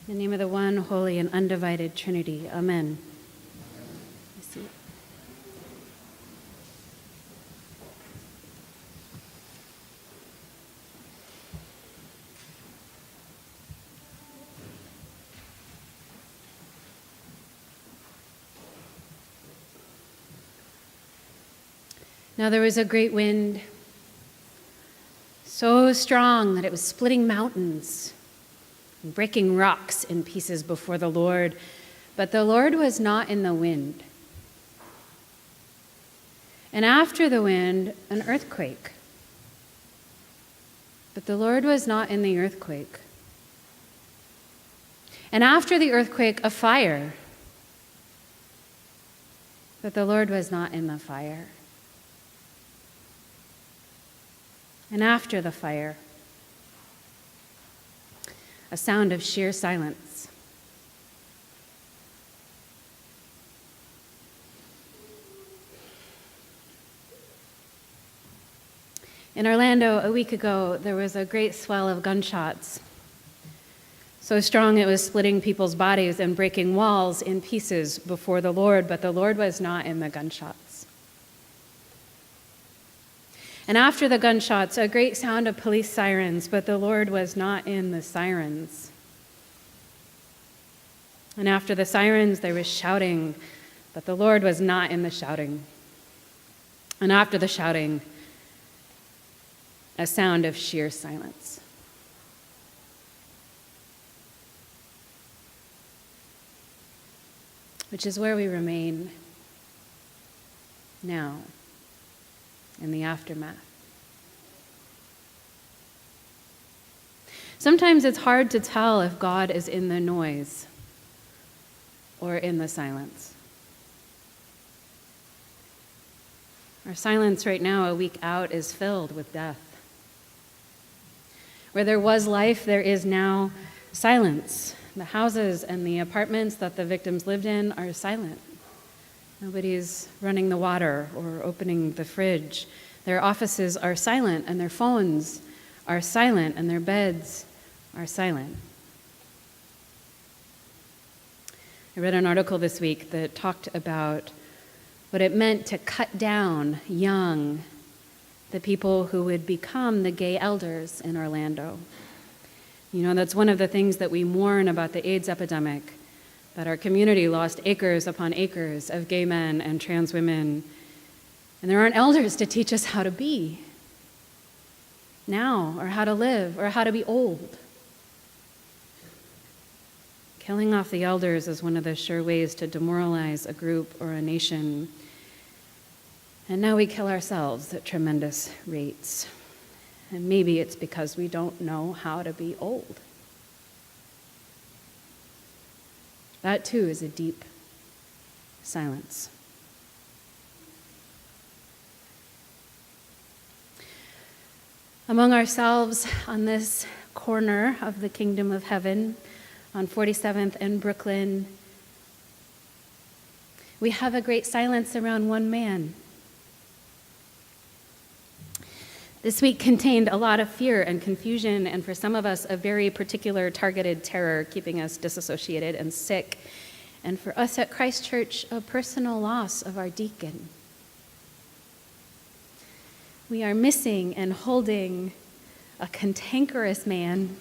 In the name of the one, holy, and undivided Trinity. Amen. Now there was a great wind, so strong that it was splitting mountains and breaking rocks in pieces before the Lord. But the Lord was not in the wind. And after the wind, an earthquake. But the Lord was not in the earthquake. And after the earthquake, a fire. But the Lord was not in the fire. And after the fire, a sound of sheer silence. In Orlando a week ago, there was a great swell of gunshots, so strong it was splitting people's bodies and breaking walls in pieces before the Lord, but the Lord was not in the gunshots. And after the gunshots, a great sound of police sirens, but the Lord was not in the sirens. And after the sirens, there was shouting, but the Lord was not in the shouting. And after the shouting, a sound of sheer silence. Which is where we remain now, in the aftermath. Sometimes it's hard to tell if God is in the noise or in the silence. Our silence right now, a week out, is filled with death. Where there was life, there is now silence. The houses and the apartments that the victims lived in are silent. Nobody's running the water or opening the fridge. Their offices are silent, and their phones are silent, and their beds are silent. I read an article this week that talked about what it meant to cut down young, the people who would become the gay elders in Orlando. You know, that's one of the things that we mourn about the AIDS epidemic, that our community lost acres upon acres of gay men and trans women. And there aren't elders to teach us how to be now, or how to live, or how to be old. Killing off the elders is one of the sure ways to demoralize a group or a nation. And now we kill ourselves at tremendous rates. And maybe it's because we don't know how to be old. That too is a deep silence. Among ourselves on this corner of the kingdom of heaven, on 47th and Brooklyn, we have a great silence around one man. This week contained a lot of fear and confusion, and for some of us, a very particular targeted terror, keeping us disassociated and sick. And for us at Christ Church, a personal loss of our deacon. We are missing and holding a cantankerous man.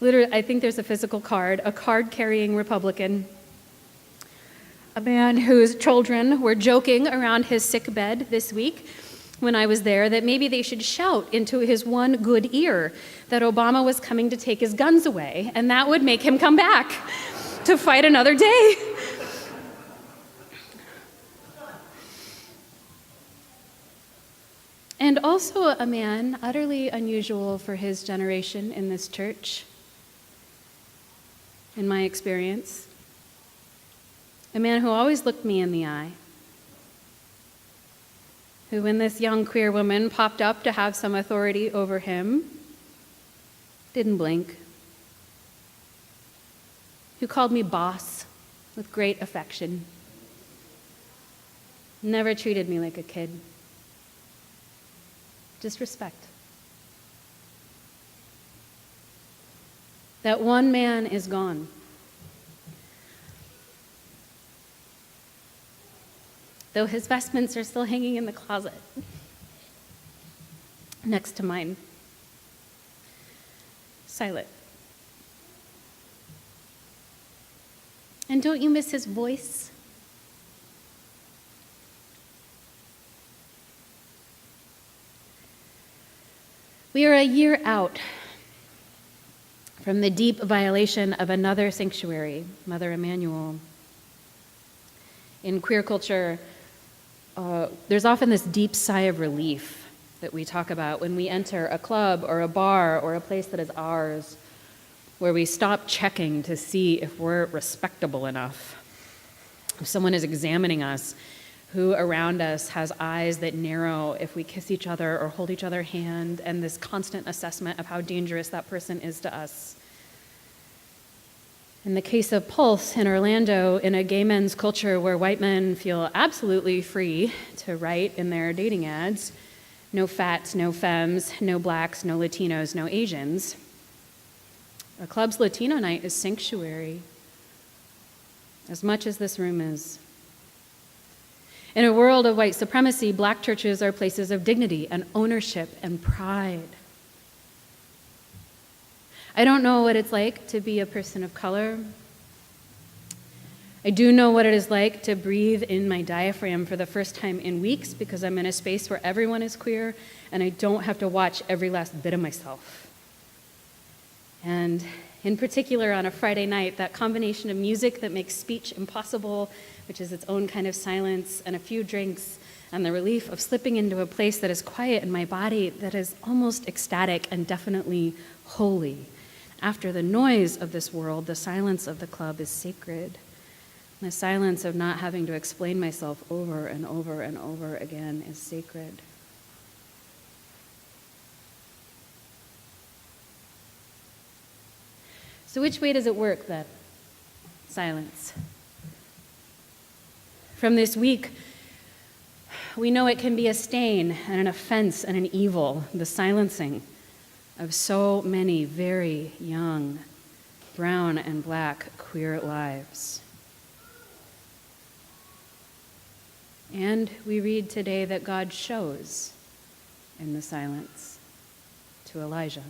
Literally, I think there's a physical card, a card-carrying Republican. A man whose children were joking around his sick bed this week when I was there that maybe they should shout into his one good ear that Obama was coming to take his guns away, and that would make him come back to fight another day. And also a man utterly unusual for his generation in this church, in my experience. A man who always looked me in the eye, who, when this young queer woman popped up to have some authority over him, didn't blink, who called me boss with great affection, never treated me like a kid, just respect. That one man is gone. Though his vestments are still hanging in the closet next to mine. Silent. And don't you miss his voice? We are a year out from the deep violation of another sanctuary, Mother Emanuel. In queer culture, there's often this deep sigh of relief that we talk about when we enter a club or a bar or a place that is ours, where we stop checking to see if we're respectable enough, if someone is examining us, who around us has eyes that narrow if we kiss each other or hold each other's hand, and this constant assessment of how dangerous that person is to us. In the case of Pulse in Orlando, in a gay men's culture where white men feel absolutely free to write in their dating ads, no fats, no femmes, no blacks, no Latinos, no Asians, a club's Latino night is sanctuary, as much as this room is. In a world of white supremacy, black churches are places of dignity and ownership and pride. I don't know what it's like to be a person of color. I do know what it is like to breathe in my diaphragm for the first time in weeks because I'm in a space where everyone is queer and I don't have to watch every last bit of myself. And in particular on a Friday night, that combination of music that makes speech impossible, which is its own kind of silence, and a few drinks, and the relief of slipping into a place that is quiet in my body, that is almost ecstatic and definitely holy. After the noise of this world, the silence of the club is sacred. The silence of not having to explain myself over and over and over again is sacred. So which way does it work, then? Silence. From this week, we know it can be a stain and an offense and an evil, the silencing of so many very young, brown and black queer lives. And we read today that God shows in the silence to Elijah.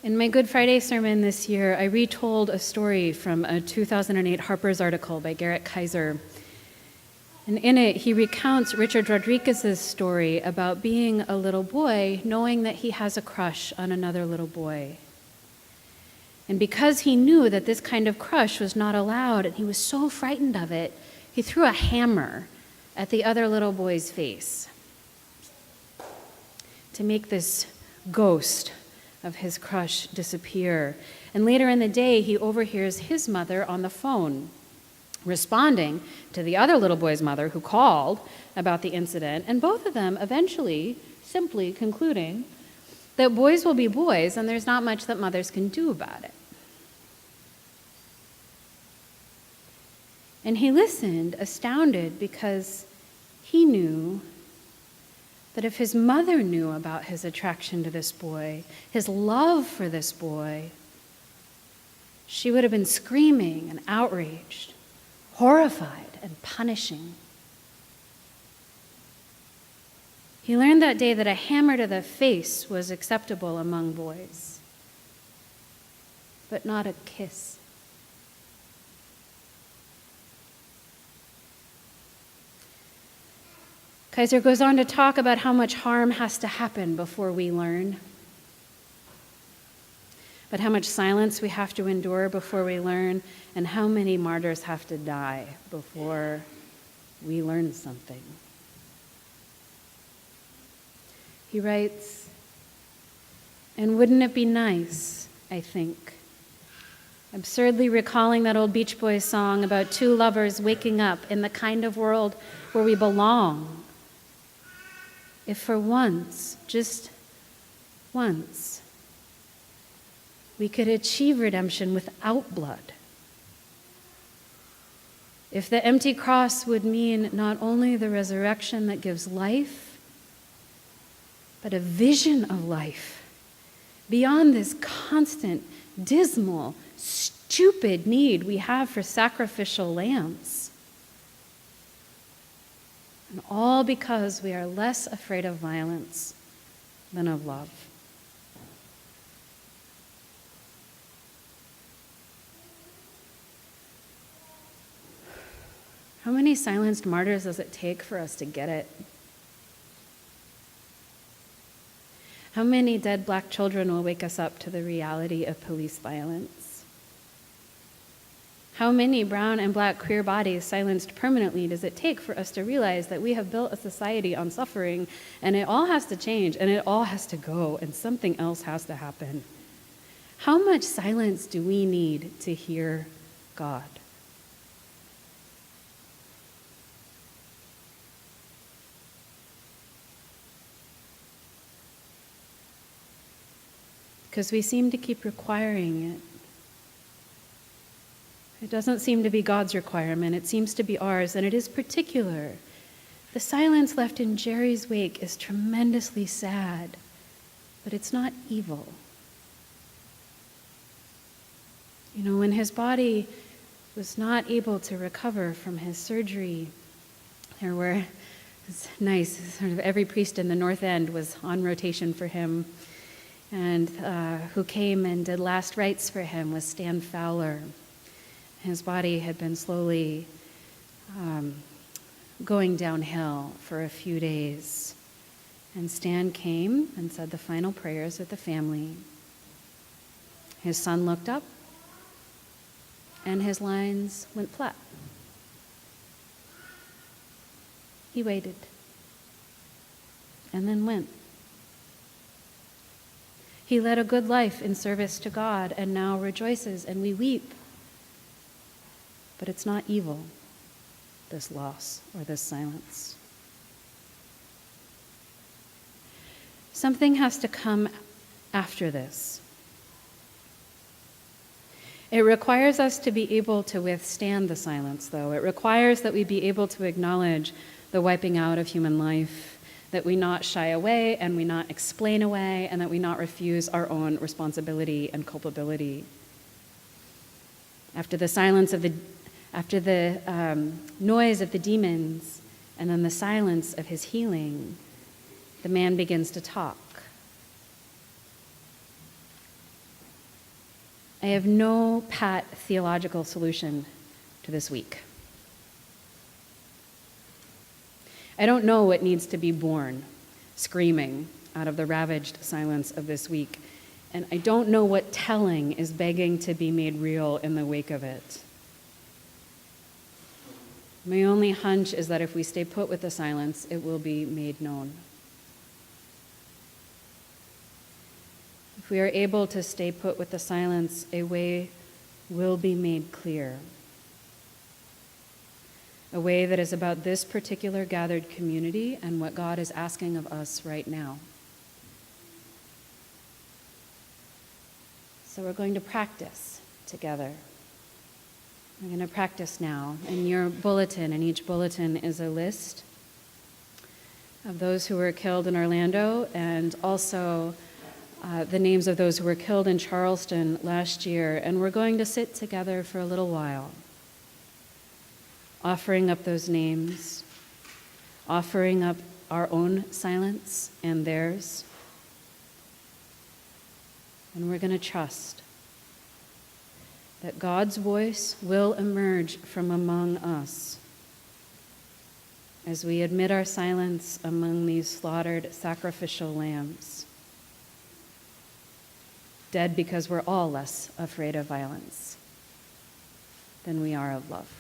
In my Good Friday sermon this year, I retold a story from a 2008 Harper's article by Garrett Kaiser. And in it, he recounts Richard Rodriguez's story about being a little boy, knowing that he has a crush on another little boy. And because he knew that this kind of crush was not allowed, and he was so frightened of it, he threw a hammer at the other little boy's face to make this ghost of his crush disappear. And later in the day, he overhears his mother on the phone responding to the other little boy's mother who called about the incident, and both of them eventually simply concluding that boys will be boys and there's not much that mothers can do about it. And he listened, astounded, because he knew that if his mother knew about his attraction to this boy, his love for this boy, she would have been screaming and outraged, horrified and punishing. He learned that day that a hammer to the face was acceptable among boys, but not a kiss. Kaiser goes on to talk about how much harm has to happen before we learn, but how much silence we have to endure before we learn, and how many martyrs have to die before we learn something. He writes, "And wouldn't it be nice, I think, absurdly recalling that old Beach Boys song about two lovers waking up in the kind of world where we belong, if for once, just once, we could achieve redemption without blood. If the empty cross would mean not only the resurrection that gives life, but a vision of life beyond this constant, dismal, stupid need we have for sacrificial lambs. And all because we are less afraid of violence than of love. How many silenced martyrs does it take for us to get it? How many dead black children will wake us up to the reality of police violence? How many brown and black queer bodies silenced permanently does it take for us to realize that we have built a society on suffering, and it all has to change, and it all has to go, and something else has to happen? How much silence do we need to hear God? Because we seem to keep requiring it. It doesn't seem to be God's requirement, it seems to be ours, and it is particular. The silence left in Jerry's wake is tremendously sad, but it's not evil. You know, when his body was not able to recover from his surgery, there were, it's nice, sort of every priest in the North End was on rotation for him. And who came and did last rites for him was Stan Fowler. His body had been slowly going downhill for a few days. And Stan came and said the final prayers with the family. His son looked up, and his lines went flat. He waited, and then went. He led a good life in service to God and now rejoices, and we weep. But it's not evil, this loss or this silence. Something has to come after this. It requires us to be able to withstand the silence, though. It requires that we be able to acknowledge the wiping out of human life, that we not shy away and we not explain away, and that we not refuse our own responsibility and culpability. After the silence of after the noise of the demons, and then the silence of his healing, the man begins to talk. I have no pat theological solution to this week. I don't know what needs to be born, screaming out of the ravaged silence of this week, and I don't know what telling is begging to be made real in the wake of it. My only hunch is that if we stay put with the silence, it will be made known. If we are able to stay put with the silence, a way will be made clear. A way that is about this particular gathered community and what God is asking of us right now. So we're going to practice together. We're going to practice now. In your bulletin, and each bulletin is a list of those who were killed in Orlando, and also the names of those who were killed in Charleston last year. And we're going to sit together for a little while, offering up those names, offering up our own silence and theirs. And we're going to trust that God's voice will emerge from among us as we admit our silence among these slaughtered sacrificial lambs, dead because we're all less afraid of violence than we are of love.